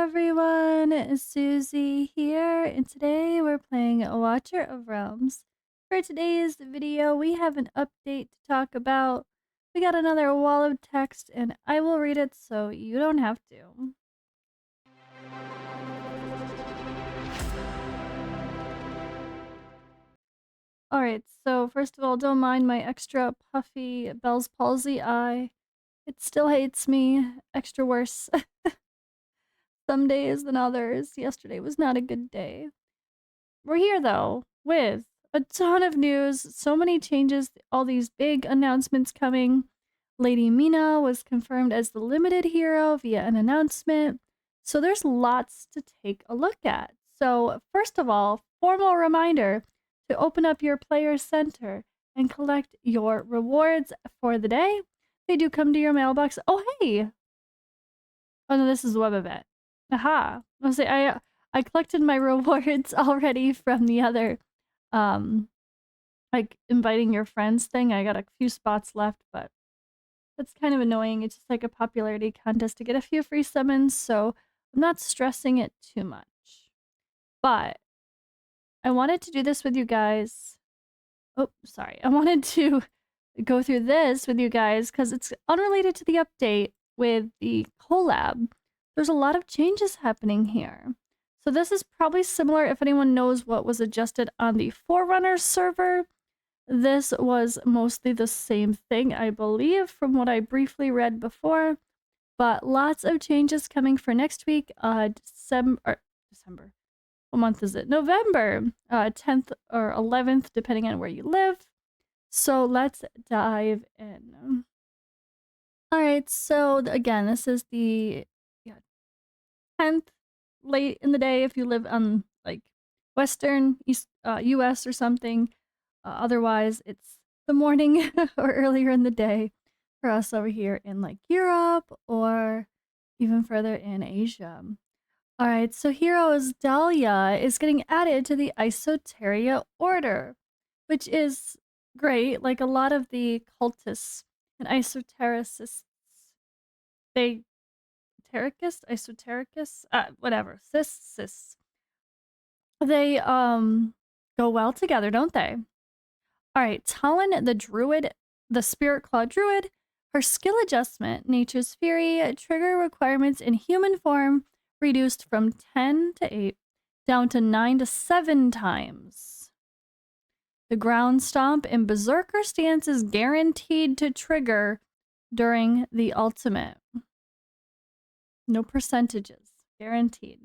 everyone, it's Susie here, and today we're playing Watcher of Realms. For today's video, we have an update to talk about. We got another wall of text, and I will read it so you don't have to. Alright, so first of all, don't mind my extra puffy Bell's palsy eye. It still hates me, extra worse. Some days than others. Yesterday was not a good day. We're here though, with a ton of news, so many changes, all these big announcements coming. Lady Mina was confirmed as the limited hero via an announcement. So there's lots to take a look at. So first of all, formal reminder to open up your player center and collect your rewards for the day. They do come to your mailbox. Oh, hey! Oh no, this is the web event. Aha! I'll say I collected my rewards already from the other, like inviting your friends thing. I got a few spots left, but that's kind of annoying. It's just like a popularity contest to get a few free summons, so I'm not stressing it too much. But I wanted to do this with you guys. Oh, sorry. I wanted to go through this with you guys because it's unrelated to the update with the collab. There's a lot of changes happening here. So this is probably similar if anyone knows what was adjusted on the Forerunner server. This was mostly the same thing, I believe, from what I briefly read before. But lots of changes coming for next week, December. What month is it? November 10th or 11th, depending on where you live. So let's dive in. Alright, so again, this is the 10th late in the day if you live on like Western East US or something. Otherwise, it's the morning or earlier in the day for us over here in like Europe or even further in Asia. Alright, so Heroes Dahlia is getting added to the Isoteria order, which is great. Like a lot of the cultists and esotericists, they esotericists, whatever, cis, they go well together, don't they? All right, Talon the druid, the spirit claw druid, her skill adjustment, Nature's Fury, trigger requirements in human form reduced from 10 to 8 down to 9 to 7 times. The ground stomp and berserker stance is guaranteed to trigger during the ultimate. No percentages, guaranteed.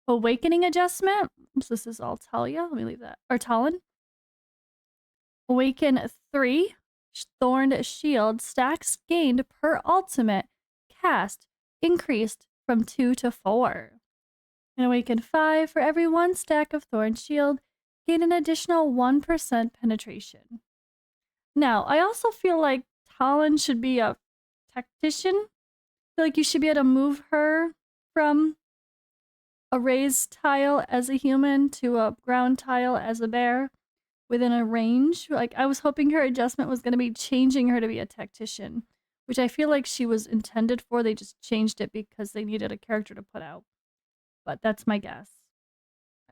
Awakening adjustment. So this is all Talia. Let me leave that. Or Talon. Awaken 3. Thorned shield. Stacks gained per ultimate cast increased from 2 to 4. And awaken 5. For every 1 stack of thorned shield, gain an additional 1% penetration. Now, I also feel like Talon should be a tactician. I feel like you should be able to move her from a raised tile as a human to a ground tile as a bear within a range. Like, I was hoping her adjustment was going to be changing her to be a tactician, which I feel like she was intended for. They just changed it because they needed a character to put out. But that's my guess.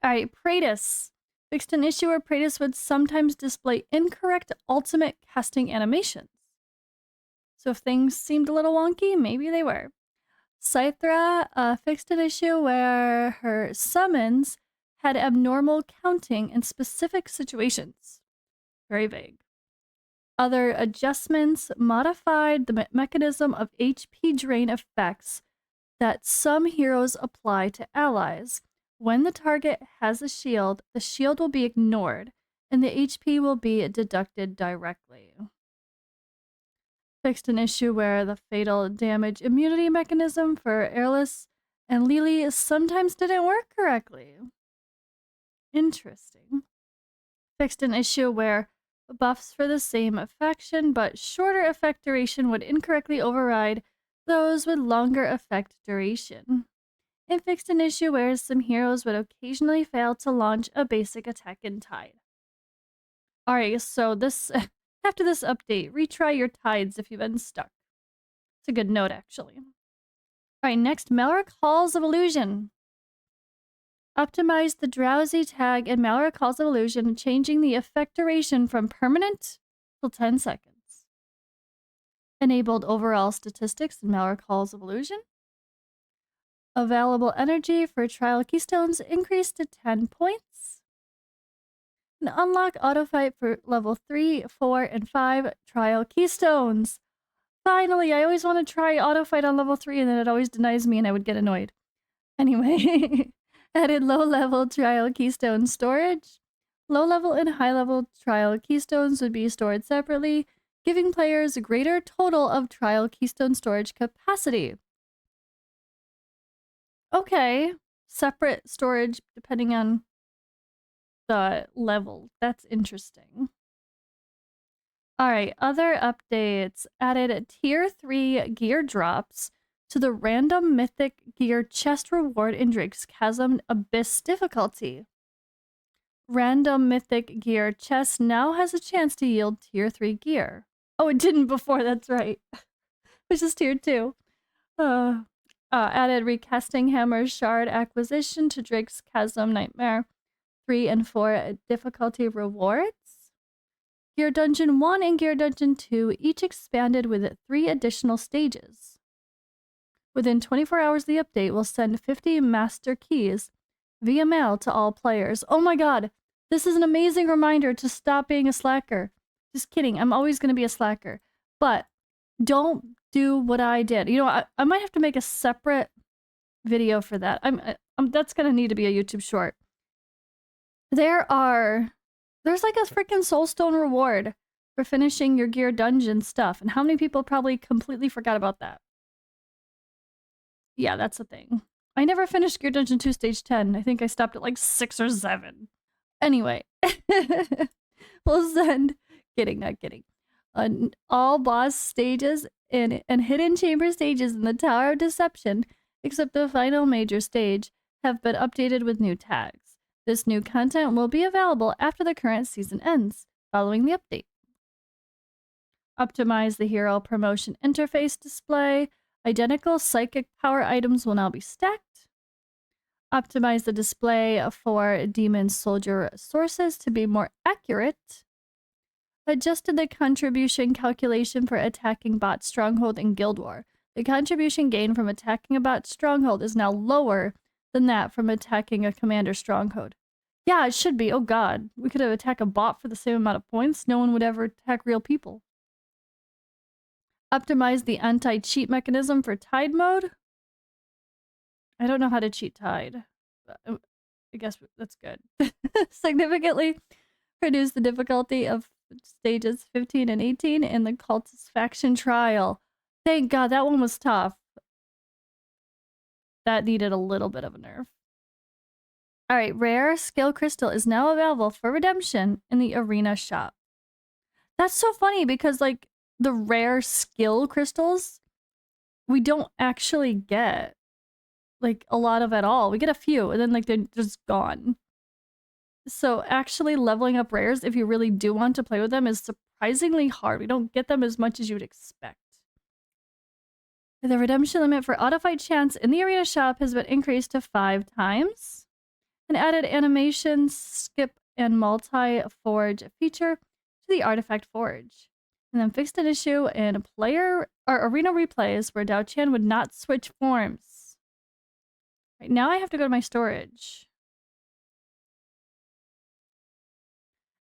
Alright, Praetus. Fixed an issue where Praetus would sometimes display incorrect ultimate casting animations. So if things seemed a little wonky, maybe they were. Scythra fixed an issue where her summons had abnormal counting in specific situations. Very vague. Other adjustments modified the mechanism of HP drain effects that some heroes apply to allies. When the target has a shield, the shield will be ignored, and the HP will be deducted directly. Fixed an issue where the fatal damage immunity mechanism for Airless and Lily sometimes didn't work correctly. Interesting. Fixed an issue where buffs for the same affection but shorter effect duration would incorrectly override those with longer effect duration. It fixed an issue where some heroes would occasionally fail to launch a basic attack in Tide. Alright, so this after this update, retry your tides if you've been stuck. It's a good note, actually. Alright, next, Malric Halls of Illusion. Optimize the drowsy tag in Malric Halls of Illusion, changing the effect duration from permanent till 10 seconds. Enabled overall statistics in Malric Halls of Illusion. Available energy for trial keystones increased to 10 points. And unlock autofight for level 3, 4, and 5 trial keystones. Finally, I always want to try autofight on level 3 and then it always denies me and I would get annoyed. Anyway, added low-level trial keystone storage. Low-level and high-level trial keystones would be stored separately, giving players a greater total of trial keystone storage capacity. Okay, separate storage depending on the level. That's interesting. Alright, other updates. Added tier 3 gear drops to the random mythic gear chest reward in Drake's Chasm Abyss difficulty. Random mythic gear chest now has a chance to yield tier 3 gear. Oh, it didn't before, that's right. Which is tier 2. Added recasting hammer shard acquisition to Drake's Chasm Nightmare 3 and 4 difficulty rewards. Gear Dungeon 1 and Gear Dungeon 2 each expanded with 3 additional stages. Within 24 hours of the update, we'll send 50 master keys via mail to all players. Oh my god, this is an amazing reminder to stop being a slacker. Just kidding, I'm always going to be a slacker. But don't do what I did. You know, I might have to make a separate video for that. That's going to need to be a YouTube short. There's like a freaking soulstone reward for finishing your gear dungeon stuff. And how many people probably completely forgot about that? Yeah, that's the thing. I never finished Gear Dungeon 2 Stage 10. I think I stopped at like 6 or 7. Anyway. We'll send... Kidding, not kidding. All boss stages and hidden chamber stages in the Tower of Deception, except the final major stage, have been updated with new tags. This new content will be available after the current season ends, following the update. Optimize the hero promotion interface display. Identical psychic power items will now be stacked. Optimize the display for demon soldier sources to be more accurate. Adjusted the contribution calculation for attacking bot stronghold in Guild War. The contribution gain from attacking a bot stronghold is now lower than that from attacking a commander stronghold. Yeah, it should be. Oh god. We could have attacked a bot for the same amount of points. No one would ever attack real people. Optimize the anti-cheat mechanism for Tide mode. I don't know how to cheat Tide. I guess that's good. Significantly reduce the difficulty of stages 15 and 18 in the Cultist faction trial. Thank god, that one was tough. That needed a little bit of a nerf. Alright, rare skill crystal is now available for redemption in the arena shop. That's so funny because, like, the rare skill crystals, we don't actually get, like, a lot of at all. We get a few, and then, like, they're just gone. So actually leveling up rares, if you really do want to play with them, is surprisingly hard. We don't get them as much as you would expect. The redemption limit for autofight chance in the arena shop has been increased to 5 times. An added animation, skip, and multi-forge feature to the artifact forge. And then fixed an issue in player or arena replays where Dao Chan would not switch forms. Right now I have to go to my storage.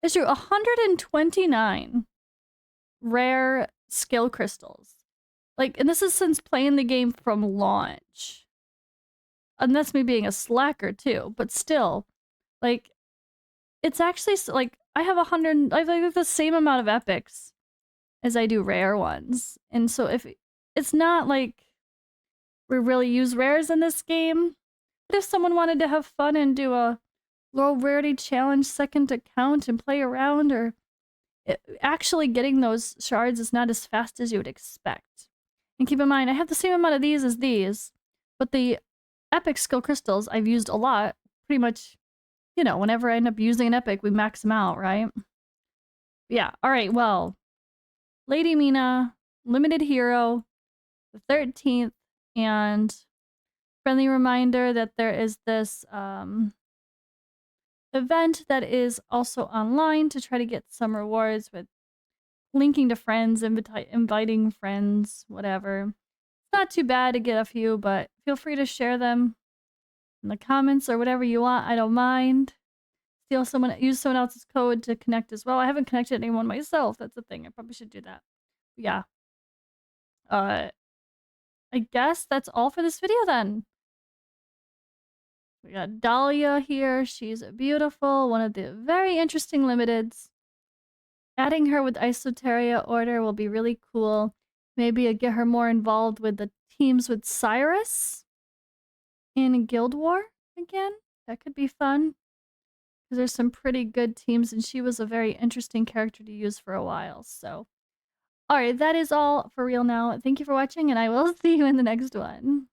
Issue 129 rare skill crystals. Like, and this is since playing the game from launch. And that's me being a slacker too, but still, like, it's actually, like, I have the same amount of epics as I do rare ones. And so if it's not like we really use rares in this game, but if someone wanted to have fun and do a low rarity challenge second account and play around, or actually getting those shards is not as fast as you would expect. And keep in mind, I have the same amount of these as these, but the epic skill crystals I've used a lot. Pretty much, you know, whenever I end up using an epic, we max them out, right? Yeah, alright, well, Lady Mina, Limited Hero, the 13th, and Friendly reminder that there is this event that is also online to try to get some rewards with linking to friends, inviting friends, whatever. It's not too bad to get a few, but feel free to share them in the comments or whatever you want. I don't mind. Use someone else's code to connect as well. I haven't connected anyone myself. That's the thing. I probably should do that. But yeah. I guess that's all for this video then. We got Dahlia here. She's beautiful. One of the very interesting limiteds. Adding her with Isoteria Order will be really cool. Maybe get her more involved with the teams with Cyrus in Guild War again. That could be fun. Because there's some pretty good teams, and she was a very interesting character to use for a while. So, alright, that is all for real now. Thank you for watching, and I will see you in the next one.